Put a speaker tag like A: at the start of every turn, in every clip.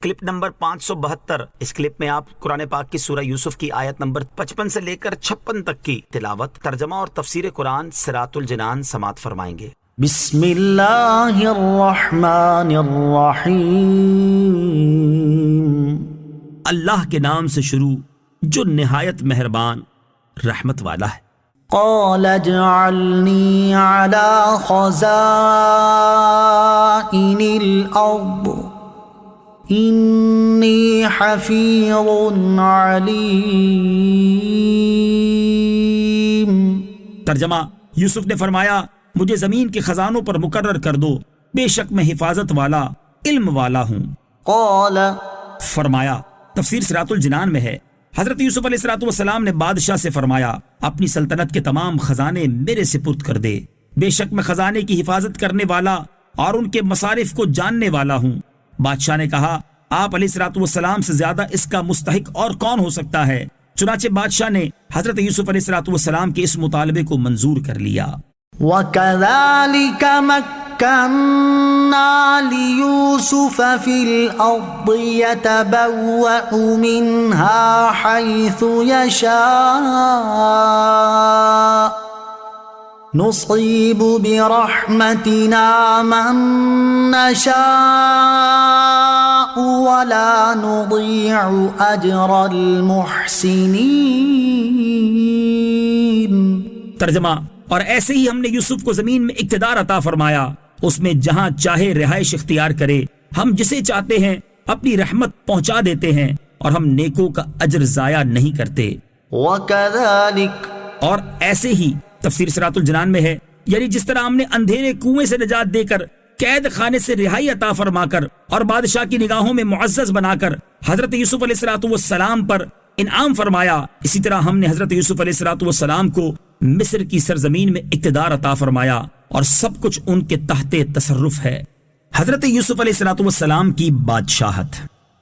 A: Clip number 572۔ اس clip میں آپ قرآن پاک کی سورہ یوسف کی آیت نمبر 55 سے لے کر 56 تک کی تلاوت، ترجمہ اور تفسیر قرآن صراط الجنان سماعت فرمائیں گے۔
B: بسم اللہ الرحمن الرحیم۔
C: اللہ کے نام سے شروع جو نہایت مہربان رحمت والا ہے۔
B: قال اجعلنی علی خزائن الارض انی حفیظ علیم۔
C: ترجمہ، یوسف نے فرمایا مجھے زمین کے خزانوں پر مقرر کر دو، بے شک میں حفاظت والا علم والا ہوں۔
B: قال
C: فرمایا، تفسیر صراط الجنان میں ہے، حضرت یوسف علیہ السلام نے بادشاہ سے فرمایا اپنی سلطنت کے تمام خزانے میرے سپرد کر دے، بے شک میں خزانے کی حفاظت کرنے والا اور ان کے مصارف کو جاننے والا ہوں۔ بادشاہ نے کہا آپ علیہ السلام سے زیادہ اس کا مستحق اور کون ہو سکتا ہے؟ چنانچہ بادشاہ نے حضرت یوسف علیہ السلام کے اس مطالبے کو منظور کر لیا۔
B: وَكَذَلِكَ مَكَّنَّا لِيُوسُفَ فِي الْأَرْضِ يَتَبَوَّأُ مِنْهَا حَيْثُ يَشَاءُ نُصِيبُ بِرَحْمَتِنَا مَن نَّشَاءُ وَلَا نُضِيعُ أَجْرَ الْمُحْسِنِينَ۔
C: ترجمہ، اور ایسے ہی ہم نے یوسف کو زمین میں اقتدار عطا فرمایا، اس میں جہاں چاہے رہائش اختیار کرے، ہم جسے چاہتے ہیں اپنی رحمت پہنچا دیتے ہیں اور ہم نیکوں کا اجر ضائع نہیں کرتے۔
B: وَكَذَلِكَ
C: اور ایسے ہی تفسیر صراط الجنان میں ہے، یعنی جس طرح ہم نے اندھیرے کنویں سے نجات دے کر، قید خانے سے رہائی عطا فرما کر اور بادشاہ کی نگاہوں میں معزز بنا کر حضرت یوسف علیہ السلام پر انعام فرمایا، اسی طرح ہم نے حضرت یوسف علیہ السلام کو مصر کی سرزمین میں اقتدار عطا فرمایا اور سب کچھ ان کے تحت تصرف ہے۔ حضرت یوسف علیہ السلام کی بادشاہت۔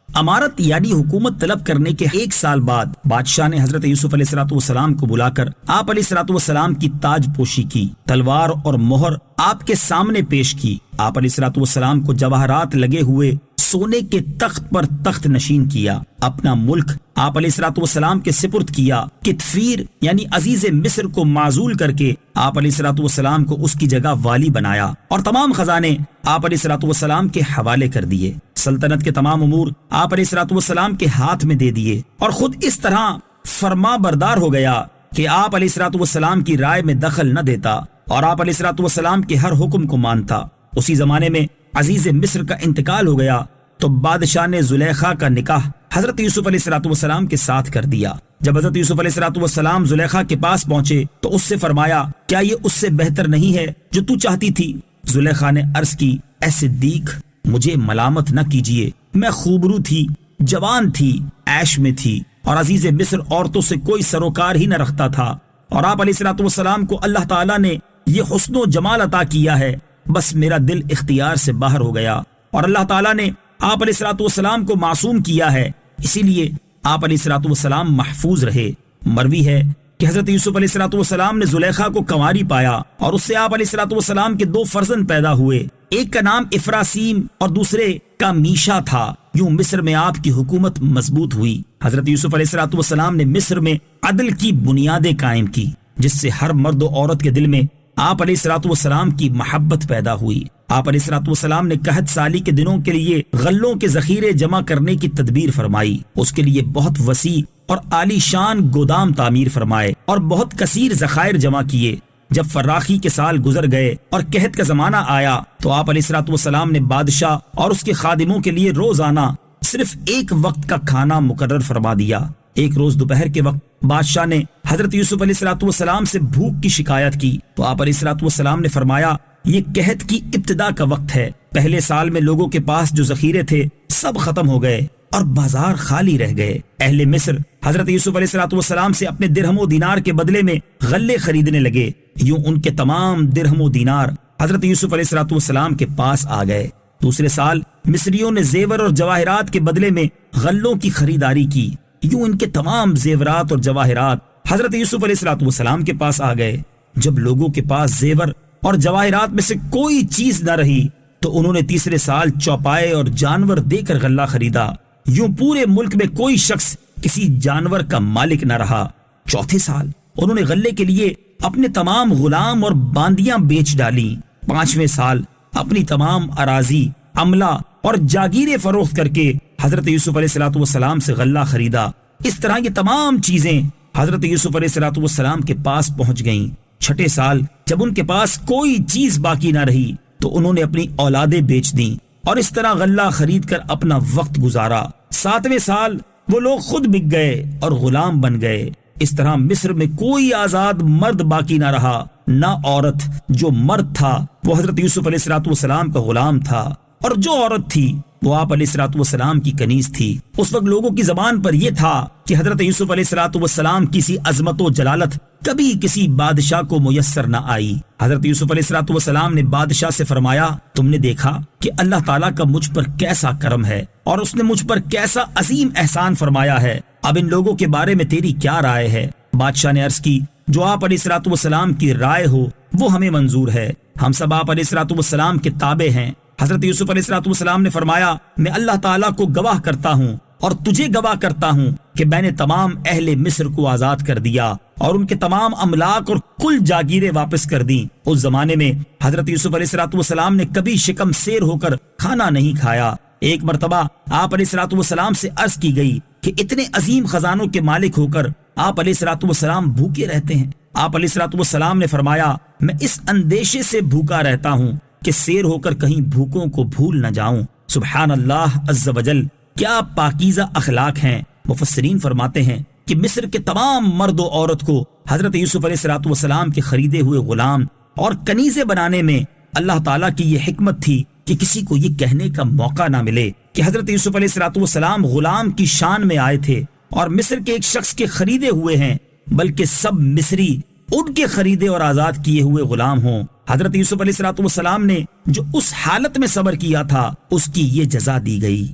C: امارت یعنی حکومت طلب کرنے کے 1 سال بعد بادشاہ نے حضرت یوسف علیہ السلام کو بلا کر آپ علیہ السلام کی تاج پوشی کی، تلوار اور مہر آپ کے سامنے پیش کی۔ آپ علیہ السلام کو جواہرات لگے ہوئے سونے کے تخت پر تخت نشین کیا، اپنا ملک آپ علیہ السلام کے سپرد کیا، کتفیر یعنی عزیز مصر کو معزول کر کے آپ علیہ السلام کو اس کی جگہ والی بنایا اور تمام خزانے آپ علیہ السلام کے حوالے کر دیے۔ سلطنت کے تمام امور آپ علیہ السلام کے ہاتھ میں دے دیے اور خود اس طرح فرما بردار ہو گیا کہ آپ علیہ السلام کی رائے میں دخل نہ دیتا اور آپ علیہ السلام کے ہر حکم کو مانتا۔ اسی زمانے میں عزیز مصر کا انتقال ہو گیا تو بادشاہ نے زلیخا کا نکاح حضرت یوسف علیہ السلام کے ساتھ کر دیا۔ جب حضرت یوسف علیہ السلام زلیخا کے پاس پہنچے تو اس سے فرمایا کیا یہ اس سے بہتر نہیں ہے جو تو چاہتی تھی؟ زلیخا نے عرض کی اے صدیق، مجھے ملامت نہ کیجیے، میں خوبرو تھی، جوان تھی، عیش میں تھی اور عزیز مصر عورتوں سے کوئی سروکار ہی نہ رکھتا تھا، اور آپ علیہ السلام کو اللہ تعالیٰ نے یہ حسن و جمال عطا کیا ہے، بس میرا دل اختیار سے باہر ہو گیا اور اللہ تعالیٰ نے آپ علیہ السلام کو معصوم کیا ہے، اسی لیے آپ علیہ السلام محفوظ رہے۔ مروی ہے کہ حضرت یوسف علیہ السلام نے زلیخا کو کنواری پایا اور اس سے آپ علیہ السلام کے 2 فرزند پیدا ہوئے، ایک کا نام افراسیم اور دوسرے کا میشا تھا۔ یوں مصر میں آپ کی حکومت مضبوط ہوئی۔ حضرت یوسف علیہ السلام نے مصر میں عدل کی بنیادیں قائم کی، جس سے ہر مرد و عورت کے دل میں آپ علیہ السلام کی محبت پیدا ہوئی۔ آپ علیہ السلام نے قحط سالی کے دنوں کے لیے غلوں کے ذخیرے جمع کرنے کی تدبیر فرمائی، اس کے لیے بہت وسیع اور عالی شان گودام تعمیر فرمائے اور بہت کثیر ذخائر جمع کیے۔ جب فراخی کے سال گزر گئے اور قحط کا زمانہ آیا تو آپ علیہ السلام نے بادشاہ اور اس کے خادموں کے لیے روزانہ صرف 1 وقت کا کھانا مقرر فرما دیا۔ ایک روز دوپہر کے وقت بادشاہ نے حضرت یوسف علیہ السلام سے بھوک کی شکایت کی تو آپ علیہ السلام نے فرمایا یہ قحط کی ابتدا کا وقت ہے، پہلے سال میں لوگوں کے پاس جو ذخیرے تھے سب ختم ہو گئے اور بازار خالی رہ گئے۔ اہل مصر حضرت یوسف علیہ السلام سے اپنے درہم و دینار کے بدلے میں غلے خریدنے لگے، یوں ان کے تمام درہم و دینار حضرت یوسف علیہ السلام کے پاس آ گئے۔ دوسرے سال مصریوں نے زیور اور جواہرات کے بدلے میں غلوں کی خریداری کی، یوں ان کے تمام زیورات اور جواہرات حضرت یوسف علیہ السلام کے پاس آ گئے۔ جب لوگوں کے پاس زیور اور جواہرات میں سے کوئی چیز نہ رہی تو انہوں نے تیسرے سال چوپائے اور جانور دے کر غلہ خریدا۔ یوں پورے ملک میں کوئی شخص کسی جانور کا مالک نہ رہا۔ چوتھے سال انہوں نے غلے کے لیے اپنے تمام غلام اور باندیاں بیچ ڈالی۔ پانچویں سال اپنی تمام اراضی، عملہ اور جاگیریں فروخت کر کے حضرت یوسف علیہ السلام سے غلہ خریدا۔ اس طرح یہ تمام چیزیں حضرت یوسف علیہ السلام کے پاس پہنچ گئیں۔ چھٹے سال جب ان کے پاس کوئی چیز باقی نہ رہی تو انہوں نے اپنی اولادیں بیچ دیں اور اس طرح غلہ خرید کر اپنا وقت گزارا۔ ساتویں سال وہ لوگ خود بک گئے اور غلام بن گئے۔ اس طرح مصر میں کوئی آزاد مرد باقی نہ رہا، نہ عورت۔ جو مرد تھا وہ حضرت یوسف علیہ السلام کا غلام تھا، اور جو عورت تھی وہ آپ علیہ السلام کی کنیز تھی۔ اس وقت لوگوں کی زبان پر یہ تھا کہ حضرت یوسف علیہ السلام کی سی عظمت و جلالت کبھی کسی بادشاہ کو میسر نہ آئی۔ حضرت یوسف علیہ السلام نے بادشاہ سے فرمایا، تم نے دیکھا کہ اللہ تعالیٰ کا مجھ پر کیسا کرم ہے اور اس نے مجھ پر کیسا عظیم احسان فرمایا ہے۔ اب ان لوگوں کے بارے میں تیری کیا رائے ہے؟ بادشاہ نے عرض کی، جو آپ علیہ السلام کی رائے ہو وہ ہمیں منظور ہے، ہم سب آپ علیہ السلام کے تابع ہیں۔ حضرت یوسف علیہ السلام نے فرمایا، میں اللہ تعالیٰ کو گواہ کرتا ہوں اور تجھے گواہ کرتا ہوں کہ میں نے تمام اہل مصر کو آزاد کر دیا اور ان کے تمام املاک اور کل جاگیریں واپس کر دیں۔ اس زمانے میں حضرت یوسف علیہ السلام نے کبھی شکم سیر ہو کر کھانا نہیں کھایا۔ ایک مرتبہ آپ علیہ السلام سے عرض کی گئی کہ اتنے عظیم خزانوں کے مالک ہو کر آپ علیہ السلام بھوکے رہتے ہیں۔ آپ علیہ السلام نے فرمایا، میں اس اندیشے سے بھوکا رہتا ہوں کہ سیر ہو کر کہیں بھوکوں کو بھول نہ جاؤں۔ سبحان اللہ عز و جل، کیا پاکیزہ اخلاق ہیں۔ مفسرین فرماتے ہیں کہ مصر کے تمام مرد و عورت کو حضرت یوسف علیہ السلام کے خریدے ہوئے غلام اور کنیزیں بنانے میں اللہ تعالیٰ کی یہ حکمت تھی کہ کسی کو یہ کہنے کا موقع نہ ملے کہ حضرت یوسف علیہ السلام غلام کی شان میں آئے تھے اور مصر کے ایک شخص کے خریدے ہوئے ہیں، بلکہ سب مصری ان کے خریدے اور آزاد کیے ہوئے غلام ہوں۔ حضرت یوسف علیہ السلام نے جو اس حالت میں صبر کیا تھا اس کی یہ جزا دی گئی۔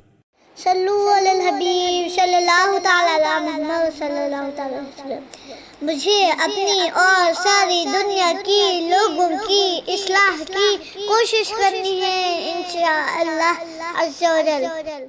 D: صلو علی الحبیب صلی اللہ تعالی علی محمد صلی اللہ تعالی وسلم۔ مجھے اپنی اور ساری دنیا کی لوگوں کی اصلاح کی کوشش کرنی ہے انشاءاللہ عز و جل۔